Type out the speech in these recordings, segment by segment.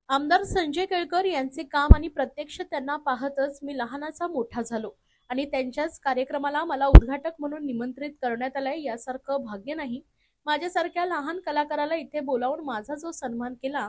आमदार संजय केळकर यांचे काम आणि प्रत्यक्ष त्यांना पाहतच मी लहानाचा मोठा झालो आणि त्यांच्याच कार्यक्रमाला मला उद्घाटक म्हणून निमंत्रित करण्यात आलंय यासारखं भाग्य नाही. माझ्यासारख्या लहान कलाकाराला इथे बोलावून माझा जो सन्मान केला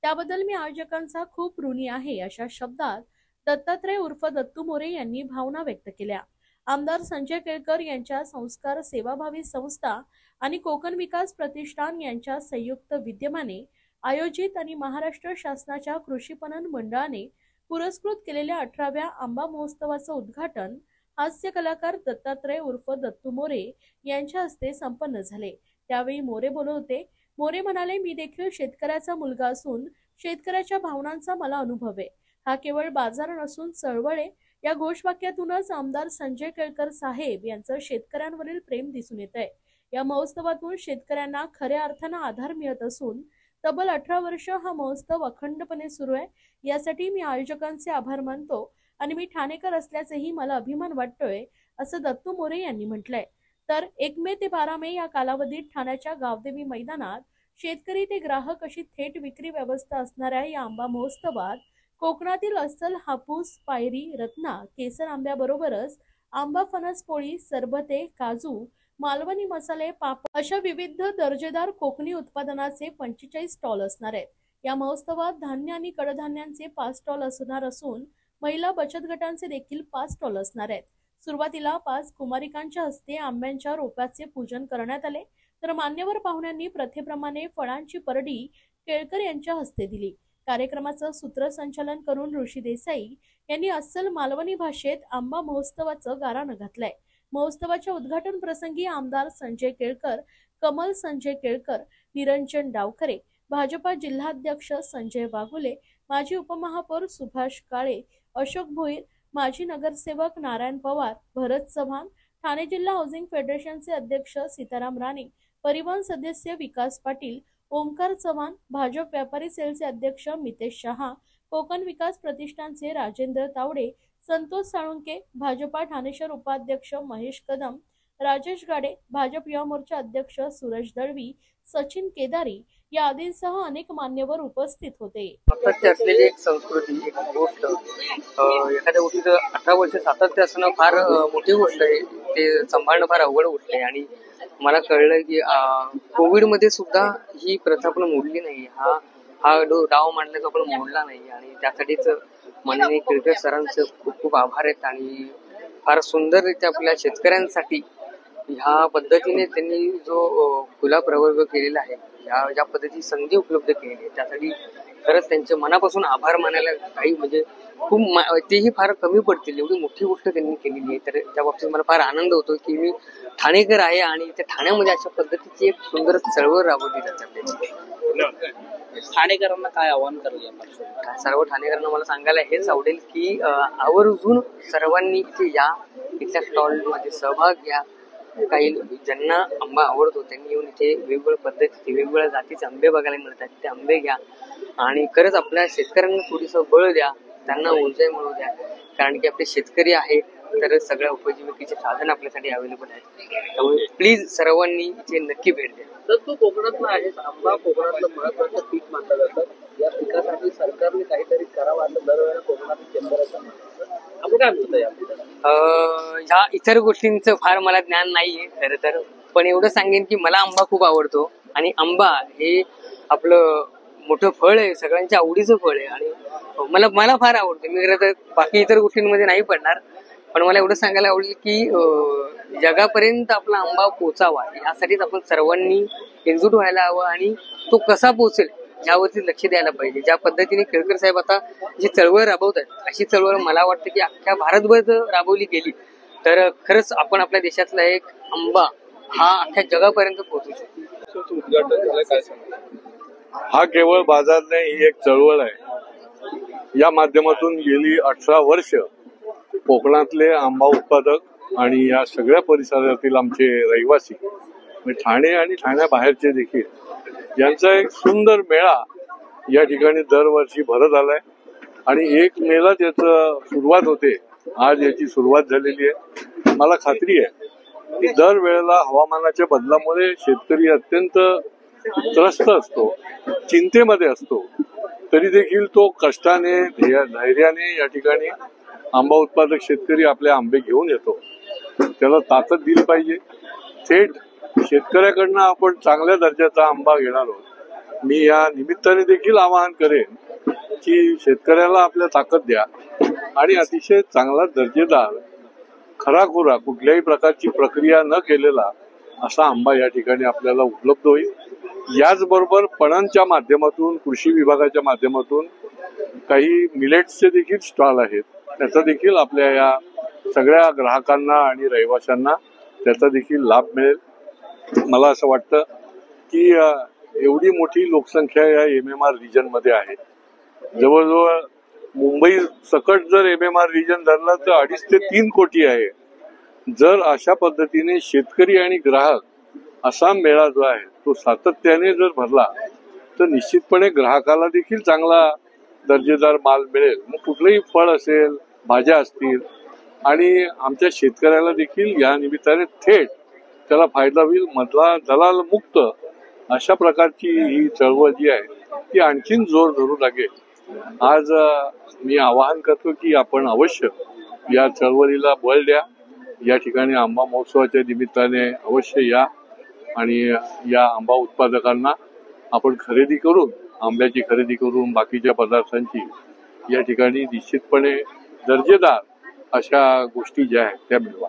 त्याबद्दल मी आयोजकांचा खूप ऋणी आहे, अशा शब्दात दत्तात्रय उर्फ दत्तू मोरे यांनी भावना व्यक्त केल्या. आमदार संजय केळकर यांच्या संस्कार सेवाभावी संस्था आणि कोकण विकास प्रतिष्ठान यांच्या संयुक्त विद्यमाने आयोजित आणि महाराष्ट्र शासनाच्या कृषी पणन मंडळाने पुरस्कृत केलेल्या 18व्या आंबा महोत्सवाचं उद्घाटन हास्य कलाकार दत्तात्रय उर्फ दत्तू मोरे यांच्या हस्ते संपन्न झाले. त्यावेळी मोरे बोलत होते. मोरे म्हणाले, मी देखील शेतकऱ्याचा मुलगा असून शेतकऱ्याच्या भावनांचा मला अनुभव आहे. हा केवळ बाजार नसून चळवळ आहे. या घोषवाक्यातूनच आमदार संजय केळकर साहेब यांचं शेतकऱ्यांवरील प्रेम दिसून येत आहे. या महोत्सवातून शेतकऱ्यांना खऱ्या अर्थानं आधार मिळत असून तब्बल 18 वर्ष हा महोत्सव अखंडपणे सुरू आहे. यासाठी मी आयोजकांचे आभार मानतो आणि मी ठाणेकर असल्याचेही मला अभिमान वाटतोय, असं दत्तू मोरे यांनी म्हटलंय. तर 1 मे ते 12 मे या कालावधीत ठाण्याच्या गावदेवी मैदानात शेतकरी ते ग्राहक अशी थेट विक्री व्यवस्था असणाऱ्या या आंबा महोत्सवात कोकणातील अस्सल हापूस, पायरी, रत्ना, केसर आंब्याबरोबरच आंबा फणस पोळी, सरबते, काजू, मालवणी मसाले, पापड अशा विविध दर्जेदार कोकणी उत्पादनाचे 45 स्टॉल असणार आहेत. या महोत्सवात धान्य आणि कडधान्यांचे 5 स्टॉल असणार असून महिला बचत गटांचे देखील 5 स्टॉल असणार आहेत. सुरुवातीला 5 कुमारिकांच्या हस्ते आंब्यांच्या रोपाचे पूजन करण्यात आले, तर मान्यवर पाहुण्यांनी प्रथेप्रमाणे फळांची परडी केळकर यांच्या हस्ते दिली. कार्यक्रमाचं सूत्रसंचालन करून ऋषी देसाई यांनी अस्सल मालवणी भाषेत आंबा महोत्सवाचं गाराणं घातलंय. महोत्सवाच्या उद्घाटन प्रसंगी आमदार संजय केळकर, कमल संजय केळकर, निरंजन डावखरे, भाजपा जिल्हाध्यक्ष संजय वाघुले, माजी उपमहापौर सुभाष काळे, अशोक भोईर, माजी नगरसेवक नारायण पवार, भरत चव्हाण, ठाणे जिल्हा हाऊसिंग फेडरेशनचे अध्यक्ष सीताराम राणे, परिवहन सदस्य विकास पाटील, ओमकार चव्हाण, भाजप व्यापारी सेलचे अध्यक्ष मितेश शहा, कोकण विकास प्रतिष्ठानचे राजेंद्र तावडे, संतोष साळुंके, भाजपा ठाणे शहर उपाध्यक्ष महेश कदम, राजेश गाडे, भाजप युवा मोर्चा अध्यक्ष सूरज दळवी, सचिन केदारी या आदींसह अनेक मान्यवर उपस्थित होते. सातत्य असलेली एक संस्कृती, एक गोष्ट, एखाद्या गोष्टीचं 18 वर्ष सातत्य असणं फार मोठी गोष्ट आहे. ते सांभाळणं फार अवघड गोष्ट आहे. आणि मला कळलं की कोविडमध्ये सुद्धा ही प्रथा आपण मोडली नाही. हा डाव मांडण्याचा आपण मोडला नाही. आणि त्यासाठीच माननीय केळकर सरांचं खूप खूप आभार आहेत. आणि फार सुंदररित्या आपल्या शेतकऱ्यांसाठी ह्या पद्धतीने त्यांनी जो खुला प्रवर्ग केलेला आहे, ज्या पद्धतीची संधी उपलब्ध केली आहे, त्यासाठी खरंच त्यांचे मनापासून आभार मानायला काही म्हणजे खूप तेही फार कमी पडतील एवढी मोठी गोष्ट त्यांनी केलेली आहे. तर त्या बाबतीत मला फार आनंद होतो की मी ठाणेकर आहे आणि त्या ठाण्यामध्ये अशा पद्धतीची एक सुंदर चळवळ राबवली जाते. ठाणेकरांना काय आवाहन करूया? सर्व ठाणेकरांना मला सांगायला हेच आवडेल की आवर्जून सर्वांनी इथे या, इथल्या स्टॉल मध्ये सहभाग घ्या. काही ज्यांना आंबा आवडतो त्यांनी येऊन इथे वेगवेगळ्या पद्धतीचे वेगवेगळ्या जातीचे आंबे बघायला मिळतात. ते आंबे घ्या आणि खरंच आपल्या शेतकऱ्यांना थोडीसं बळ द्या, त्यांना ऊर्जा मिळवू द्या. कारण की आपले शेतकरी आहे तर सगळ्या उपजीविकेचे साधन आपल्यासाठी अवेलेबल आहेत. त्यामुळे प्लीज सर्वांनी इथे नक्की भेट द्या. तर तू कोकणातला आहेस, आंबा कोकणातलं महत्वाचं पीक मानलं जातं. या पिकासाठी सरकारने काहीतरी करावं असं दरवेळेला कोकणातील शेतकऱ्याचं आपण काय म्हणतो या? ह्या इतर गोष्टींचं फार मला ज्ञान नाहीये खरं तर, पण एवढं सांगेन की मला आंबा खूप आवडतो. आणि आंबा हे आपलं मोठं फळ आहे, सगळ्यांच्या आवडीचं फळ आहे. आणि मला फार आवडतं. मी खरं तर बाकी इतर गोष्टींमध्ये नाही पडणार, पण मला एवढं सांगायला आवडेल की जगापर्यंत आपला आंबा पोचावा यासाठीच आपण सर्वांनी एकजूट व्हायला हवं. आणि तो कसा पोचेल यावरती लक्ष द्यायला पाहिजे. ज्या पद्धतीने केळकर साहेब आता जी चळवळ राबवत आहेत, अशी चळवळ मला वाटतं की अख्ख्या भारतभर राबवली गेली तर खरंच आपण आपल्या देशातला एक आंबा हा अख्ख्या जगापर्यंत पोहोचू शकतो. उद्घाटन झालं काय सांगा? हा केवळ बाजार नाही, ही एक चळवळ आहे. या माध्यमातून गेली 18 वर्ष कोकणातले आंबा उत्पादक आणि या सगळ्या परिसरातील आमचे रहिवासी ठाणे आणि ठाण्याबाहेरचे देखील यांचा एक सुंदर मेळा या ठिकाणी दरवर्षी भरत आलाय. आणि 1 मेला त्याचं सुरुवात होते. आज याची सुरुवात झालेली आहे. मला खात्री आहे की दरवेळेला हवामानाच्या बदलामुळे शेतकरी अत्यंत त्रस्त असतो, चिंतेमध्ये असतो. तरी देखील तो कष्टाने धैर्याने या ठिकाणी आंबा उत्पादक शेतकरी आपले आंबे घेऊन येतो. त्याला ताकद दिली पाहिजे. थेट शेतकऱ्याकडनं आपण चांगल्या दर्जाचा आंबा घेणार आहोत. मी या निमित्ताने देखील आवाहन करेन की शेतकऱ्याला आपल्या ताकद द्या आणि अतिशय चांगला दर्जेदार खराखुरा कुठल्याही प्रकारची प्रक्रिया न केलेला असा आंबा या ठिकाणी आपल्याला उपलब्ध होईल. याचबरोबर पणनच्या माध्यमातून कृषी विभागाच्या माध्यमातून काही मिलेट्सचे देखील स्टॉल आहेत. त्याचा देखील आपल्या या सगळ्या ग्राहकांना आणि रहिवाशांना त्याचा देखील लाभ मिळेल. मला असं वाटतं की एवढी मोठी लोकसंख्या या MMR रिजन मध्ये आहे. जवळजवळ मुंबई सकट जर MMR रिजन धरलं तर 2.5 ते 3 कोटी आहे. जर अशा पद्धतीने शेतकरी आणि ग्राहक असा मेळा जो आहे तो सातत्याने जर भरला तर निश्चितपणे ग्राहकाला देखील चांगला दर्जेदार माल मिळेल. मग कुठलंही फळ असेल, भाज्या असतील आणि आमच्या शेतकऱ्याला देखील या निमित्ताने थेट त्याला फायदा होईल. मधला दलाल मुक्त अशा प्रकारची ही चळवळ जी आहे ती आणखीन जोर धरू लागेल. आज मी आवाहन करतो की आपण अवश्य या चळवळीला बळ द्या. या ठिकाणी आंबा महोत्सवाच्या निमित्ताने अवश्य या आणि या आंबा उत्पादकांना आपण खरेदी करून, आंब्याची खरेदी करून बाकीच्या पदार्थांची या ठिकाणी निश्चितपणे दर्जेदार अशा गोष्टी ज्या आहेत त्या मिळवा.